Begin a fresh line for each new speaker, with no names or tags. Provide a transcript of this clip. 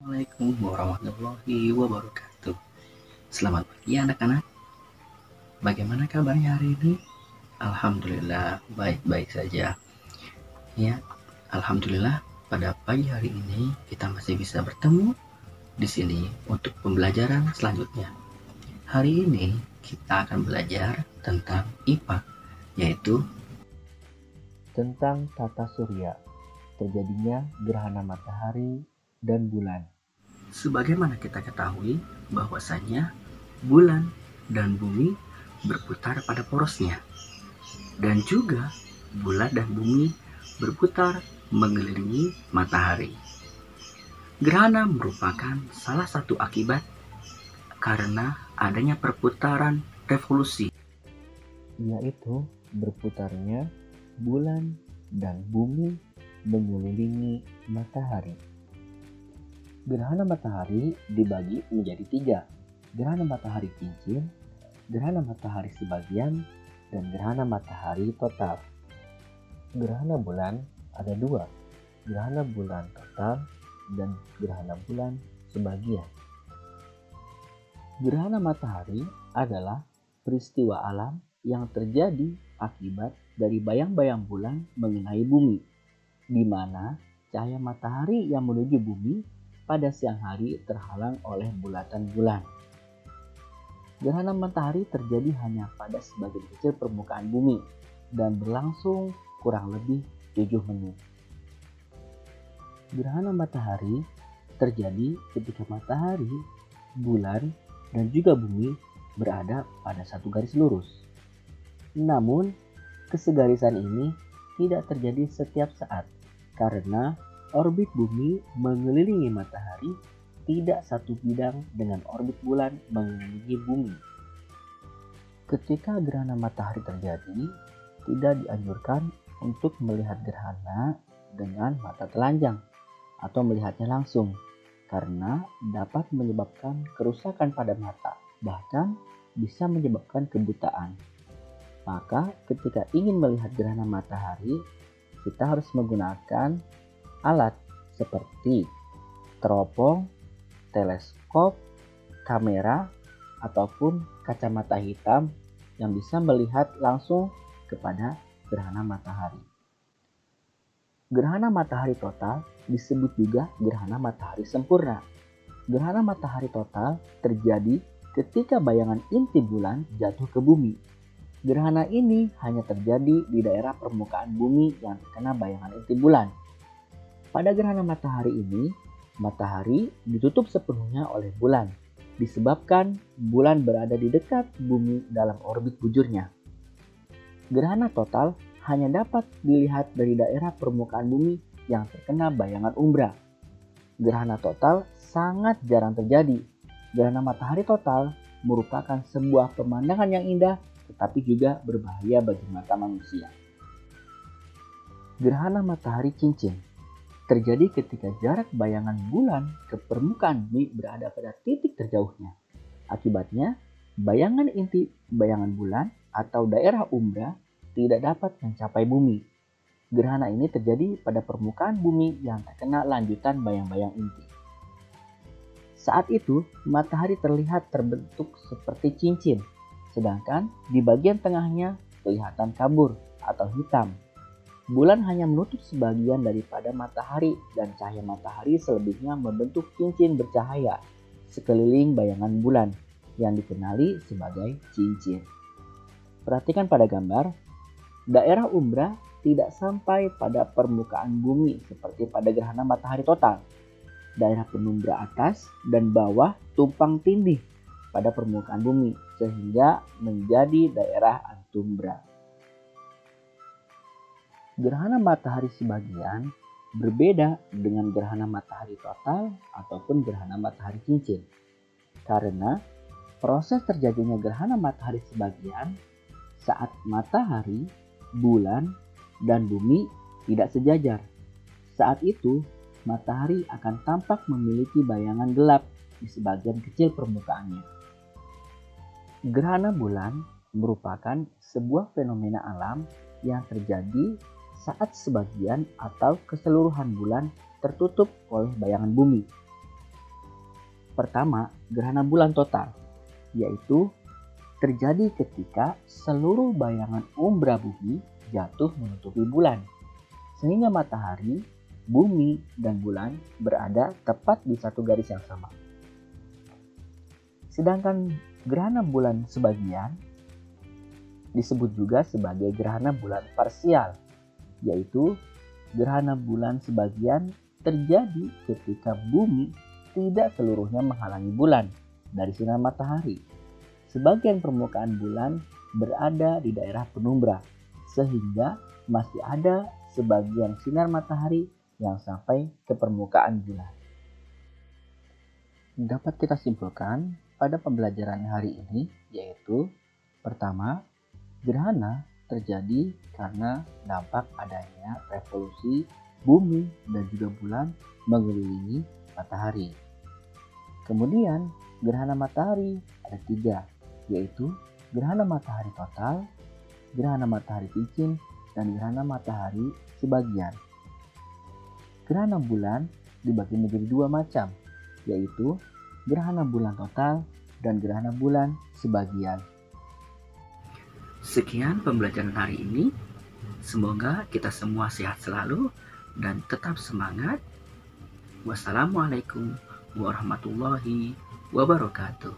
Assalamualaikum warahmatullahi wabarakatuh. Selamat pagi anak-anak. Bagaimana kabarnya hari ini? Alhamdulillah baik-baik saja. Ya, alhamdulillah pada pagi hari ini kita masih bisa bertemu di sini untuk pembelajaran selanjutnya. Hari ini kita akan belajar tentang IPA, yaitu
tentang tata surya, terjadinya gerhana matahari dan bulan.
sebagaimana kita ketahui bahwasanya bulan dan bumi berputar pada porosnya. Dan juga bulan dan bumi berputar mengelilingi matahari. Gerhana merupakan salah satu akibat karena adanya perputaran revolusi,
Yaitu berputarnya bulan dan bumi mengelilingi matahari. Gerhana matahari dibagi menjadi 3, gerhana matahari cincin, gerhana matahari sebagian, dan gerhana matahari total. Gerhana bulan ada 2, gerhana bulan total dan gerhana bulan sebagian. Gerhana matahari adalah peristiwa alam yang terjadi akibat dari bayang-bayang bulan mengenai bumi, di mana cahaya matahari yang menuju bumi pada siang hari terhalang oleh bulatan bulan. Gerhana matahari terjadi hanya pada sebagian kecil permukaan bumi dan berlangsung kurang lebih 7 menit. Gerhana matahari terjadi ketika matahari, bulan, dan juga bumi berada pada satu garis lurus. Namun, kesegarisan ini tidak terjadi setiap saat karena orbit bumi mengelilingi matahari tidak satu bidang dengan orbit bulan mengelilingi bumi. Ketika gerhana matahari terjadi, tidak dianjurkan untuk melihat gerhana dengan mata telanjang atau melihatnya langsung karena dapat menyebabkan kerusakan pada mata, bahkan bisa menyebabkan kebutaan. Maka ketika ingin melihat gerhana matahari, kita harus menggunakan alat seperti teropong, teleskop, kamera, ataupun kacamata hitam yang bisa melihat langsung kepada gerhana matahari. Gerhana matahari total disebut juga gerhana matahari sempurna. Gerhana matahari total terjadi ketika bayangan inti bulan jatuh ke bumi. Gerhana ini hanya terjadi di daerah permukaan bumi yang terkena bayangan inti bulan. Pada gerhana matahari ini, matahari ditutup sepenuhnya oleh bulan, disebabkan bulan berada di dekat bumi dalam orbit bujurnya. Gerhana total hanya dapat dilihat dari daerah permukaan bumi yang terkena bayangan umbra. Gerhana total sangat jarang terjadi. Gerhana matahari total merupakan sebuah pemandangan yang indah tetapi juga berbahaya bagi mata manusia. Gerhana matahari cincin terjadi ketika jarak bayangan bulan ke permukaan bumi berada pada titik terjauhnya. Akibatnya, bayangan inti bayangan bulan atau daerah umbra tidak dapat mencapai bumi. Gerhana ini terjadi pada permukaan bumi yang terkena lanjutan bayang-bayang inti. Saat itu, matahari terlihat terbentuk seperti cincin, sedangkan di bagian tengahnya kelihatan kabur atau hitam. Bulan hanya menutup sebagian daripada matahari dan cahaya matahari selebihnya membentuk cincin bercahaya sekeliling bayangan bulan yang dikenali sebagai cincin. Perhatikan pada gambar, daerah umbra tidak sampai pada permukaan bumi seperti pada gerhana matahari total. Daerah penumbra atas dan bawah tumpang tindih pada permukaan bumi sehingga menjadi daerah antumbra. Gerhana matahari sebagian berbeda dengan gerhana matahari total ataupun gerhana matahari cincin. Karena proses terjadinya gerhana matahari sebagian saat matahari, bulan, dan bumi tidak sejajar. Saat itu, matahari akan tampak memiliki bayangan gelap di sebagian kecil permukaannya. Gerhana bulan merupakan sebuah fenomena alam yang terjadi saat sebagian atau keseluruhan bulan tertutup oleh bayangan bumi. Pertama, gerhana bulan total, yaitu terjadi ketika seluruh bayangan umbra bumi jatuh menutupi bulan, sehingga matahari, bumi, dan bulan berada tepat di satu garis yang sama. Sedangkan gerhana bulan sebagian disebut juga sebagai gerhana bulan parsial, yaitu gerhana bulan sebagian terjadi ketika bumi tidak seluruhnya menghalangi bulan dari sinar matahari. Sebagian permukaan bulan berada di daerah penumbra, sehingga masih ada sebagian sinar matahari yang sampai ke permukaan bulan. Dapat kita simpulkan pada pembelajaran hari ini, yaitu pertama, gerhana terjadi karena dampak adanya revolusi bumi dan juga bulan mengelilingi matahari. Kemudian gerhana matahari ada 3, yaitu gerhana matahari total, gerhana matahari cincin, dan gerhana matahari sebagian. Gerhana bulan dibagi menjadi 2 macam, yaitu gerhana bulan total dan gerhana bulan sebagian.
Sekian pembelajaran hari ini. Semoga kita semua sehat selalu dan tetap semangat. Wassalamualaikum warahmatullahi wabarakatuh.